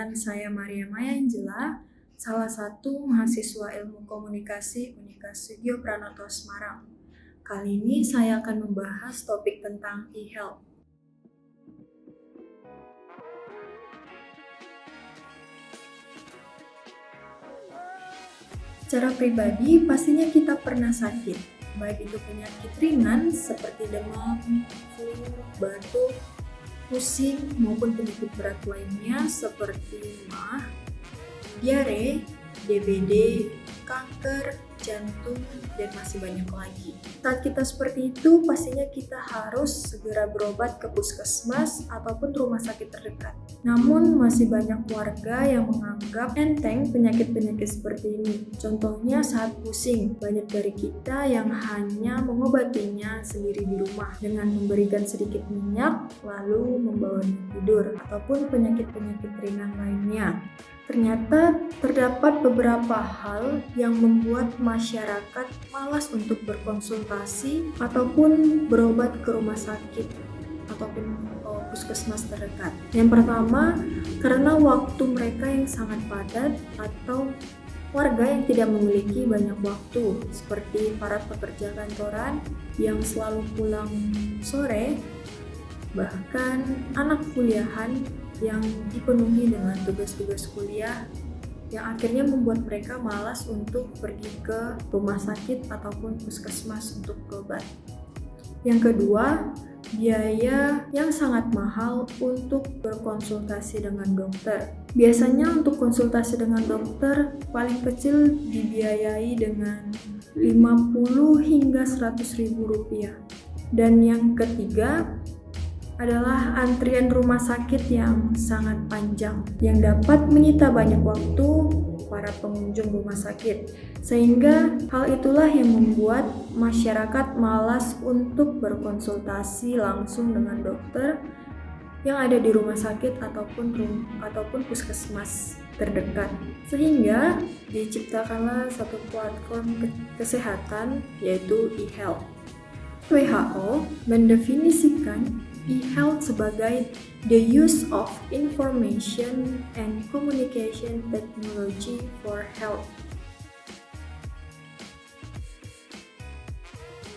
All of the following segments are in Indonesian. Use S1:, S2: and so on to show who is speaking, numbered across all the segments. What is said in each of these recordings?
S1: Perkenalkan, saya Maria Maya Angela, salah satu mahasiswa Ilmu Komunikasi Unika Sugio Pranoto Semarang. Kali ini saya akan membahas topik tentang e-health. Secara pribadi, pastinya kita pernah sakit, baik itu penyakit ringan seperti demam, flu, batuk, pusing, maupun penyakit berat lainnya seperti MAH, diare, DBD, kanker, jantung, dan masih banyak lagi. Saat kita seperti itu, pastinya kita harus segera berobat ke puskesmas ataupun rumah sakit terdekat. Namun, masih banyak warga yang menganggap enteng penyakit-penyakit seperti ini. Contohnya saat pusing, banyak dari kita yang hanya mengobatinya sendiri di rumah dengan memberikan sedikit minyak, lalu membawanya tidur, ataupun penyakit-penyakit ringan lainnya. Ternyata terdapat beberapa hal yang membuat masyarakat malas untuk berkonsultasi ataupun berobat ke rumah sakit ataupun puskesmas terdekat. Yang pertama, karena waktu mereka yang sangat padat atau warga yang tidak memiliki banyak waktu, seperti para pekerja kantoran yang selalu pulang sore, bahkan anak kuliahan yang dipenuhi dengan tugas-tugas kuliah yang akhirnya membuat mereka malas untuk pergi ke rumah sakit ataupun puskesmas untuk berobat. Yang kedua, biaya yang sangat mahal untuk berkonsultasi dengan dokter. Biasanya untuk konsultasi dengan dokter paling kecil dibiayai dengan 50 hingga 100 ribu rupiah. Dan yang ketiga adalah antrian rumah sakit yang sangat panjang yang dapat menyita banyak waktu para pengunjung rumah sakit, sehingga hal itulah yang membuat masyarakat malas untuk berkonsultasi langsung dengan dokter yang ada di rumah sakit ataupun puskesmas terdekat, sehingga diciptakanlah satu platform kesehatan yaitu e-health. WHO mendefinisikan e-health sebagai the use of information and communication technology for health.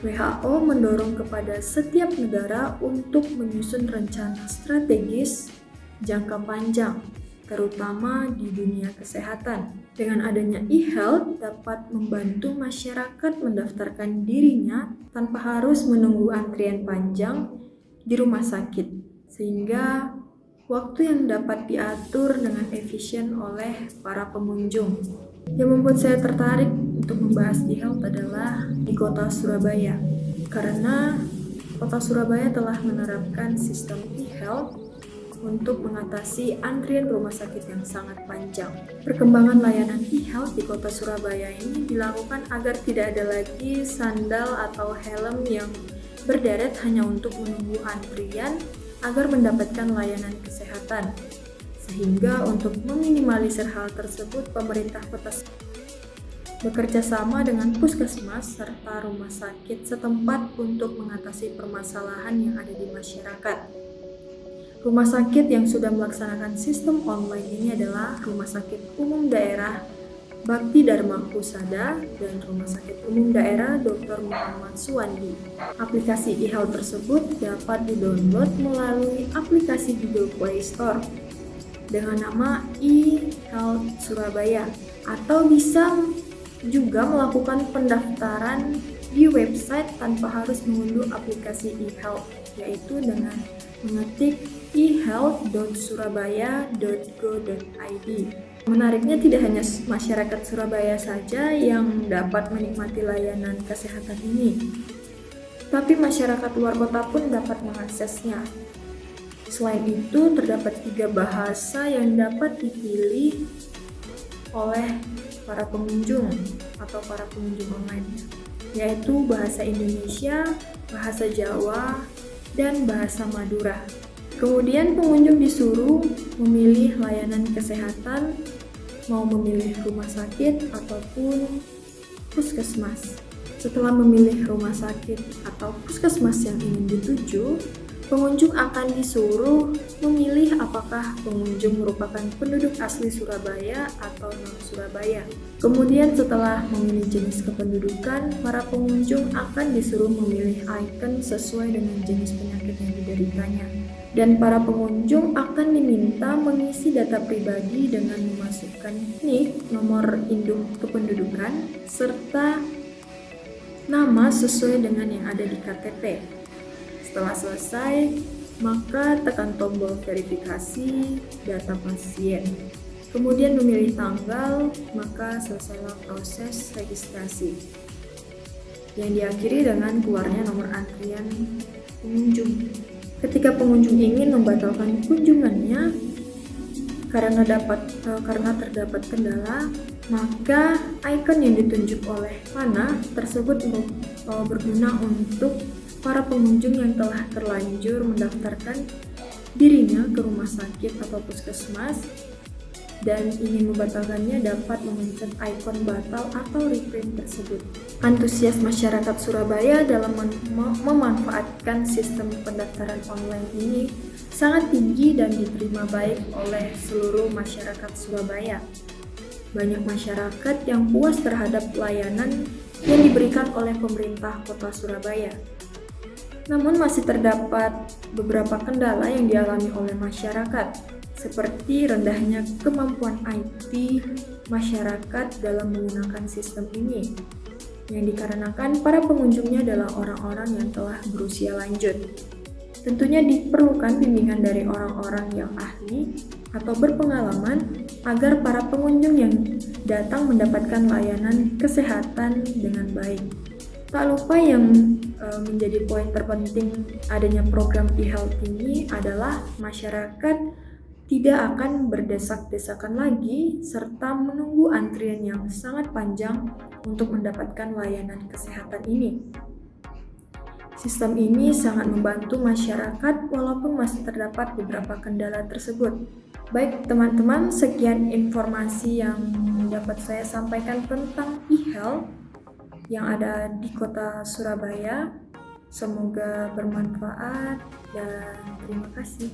S1: WHO mendorong kepada setiap negara untuk menyusun rencana strategis jangka panjang, terutama di dunia kesehatan. Dengan adanya e-health dapat membantu masyarakat mendaftarkan dirinya tanpa harus menunggu antrian panjang di rumah sakit, sehingga waktu yang dapat diatur dengan efisien oleh para pengunjung. Yang membuat saya tertarik untuk membahas e-health adalah di kota Surabaya, karena kota Surabaya telah menerapkan sistem e-health untuk mengatasi antrian rumah sakit yang sangat panjang. Perkembangan layanan e-health di kota Surabaya ini dilakukan agar tidak ada lagi sandal atau helm yang berderet hanya untuk menunggu antrian agar mendapatkan layanan kesehatan. Sehingga untuk meminimalisir hal tersebut, pemerintah kota bekerja sama dengan puskesmas serta rumah sakit setempat untuk mengatasi permasalahan yang ada di masyarakat. Rumah sakit yang sudah melaksanakan sistem online ini adalah Rumah Sakit Umum Daerah Bakti Dharma Husada dan Rumah Sakit Umum Daerah Dr. Muhammad Suwandi. Aplikasi e-health tersebut dapat didownload melalui aplikasi Google Play Store dengan nama e-health Surabaya, atau bisa juga melakukan pendaftaran di website tanpa harus mengunduh aplikasi e-health, yaitu dengan mengetik e-health.surabaya.go.id. Menariknya, tidak hanya masyarakat Surabaya saja yang dapat menikmati layanan kesehatan ini, tapi masyarakat luar kota pun dapat mengaksesnya. Selain itu, terdapat 3 bahasa yang dapat dipilih oleh para pengunjung atau para pengunjung online, yaitu bahasa Indonesia, bahasa Jawa, dan bahasa Madura. Kemudian pengunjung disuruh memilih layanan kesehatan, mau memilih rumah sakit ataupun puskesmas. Setelah memilih rumah sakit atau puskesmas yang ingin dituju, Pengunjung akan disuruh memilih apakah pengunjung merupakan penduduk asli Surabaya atau non-Surabaya. Kemudian setelah memilih jenis kependudukan, para pengunjung akan disuruh memilih icon sesuai dengan jenis penyakit yang dideritanya. Dan para pengunjung akan diminta mengisi data pribadi dengan memasukkan NIK, nomor induk kependudukan, serta nama sesuai dengan yang ada di KTP. Setelah selesai, maka tekan tombol verifikasi data pasien. Kemudian memilih tanggal, maka selesailah proses registrasi. Yang diakhiri dengan keluarnya nomor antrian pengunjung. Ketika pengunjung ingin membatalkan kunjungannya karena terdapat kendala, maka icon yang ditunjuk oleh panah tersebut berguna untuk para pengunjung yang telah terlanjur mendaftarkan dirinya ke rumah sakit atau puskesmas dan ingin membatalkannya dapat memencet ikon batal atau reprint tersebut. Antusias masyarakat Surabaya dalam memanfaatkan sistem pendaftaran online ini sangat tinggi dan diterima baik oleh seluruh masyarakat Surabaya. Banyak masyarakat yang puas terhadap pelayanan yang diberikan oleh pemerintah Kota Surabaya. Namun masih terdapat beberapa kendala yang dialami oleh masyarakat, seperti rendahnya kemampuan IT masyarakat dalam menggunakan sistem ini, yang dikarenakan para pengunjungnya adalah orang-orang yang telah berusia lanjut. Tentunya diperlukan bimbingan dari orang-orang yang ahli atau berpengalaman agar para pengunjung yang datang mendapatkan layanan kesehatan dengan baik. Tak lupa yang menjadi poin terpenting adanya program e-health ini adalah masyarakat tidak akan berdesak-desakan lagi serta menunggu antrian yang sangat panjang untuk mendapatkan layanan kesehatan ini. Sistem ini sangat membantu masyarakat walaupun masih terdapat beberapa kendala tersebut. Baik teman-teman, sekian informasi yang dapat saya sampaikan tentang e-health yang ada di Kota Surabaya. Semoga bermanfaat dan terima kasih.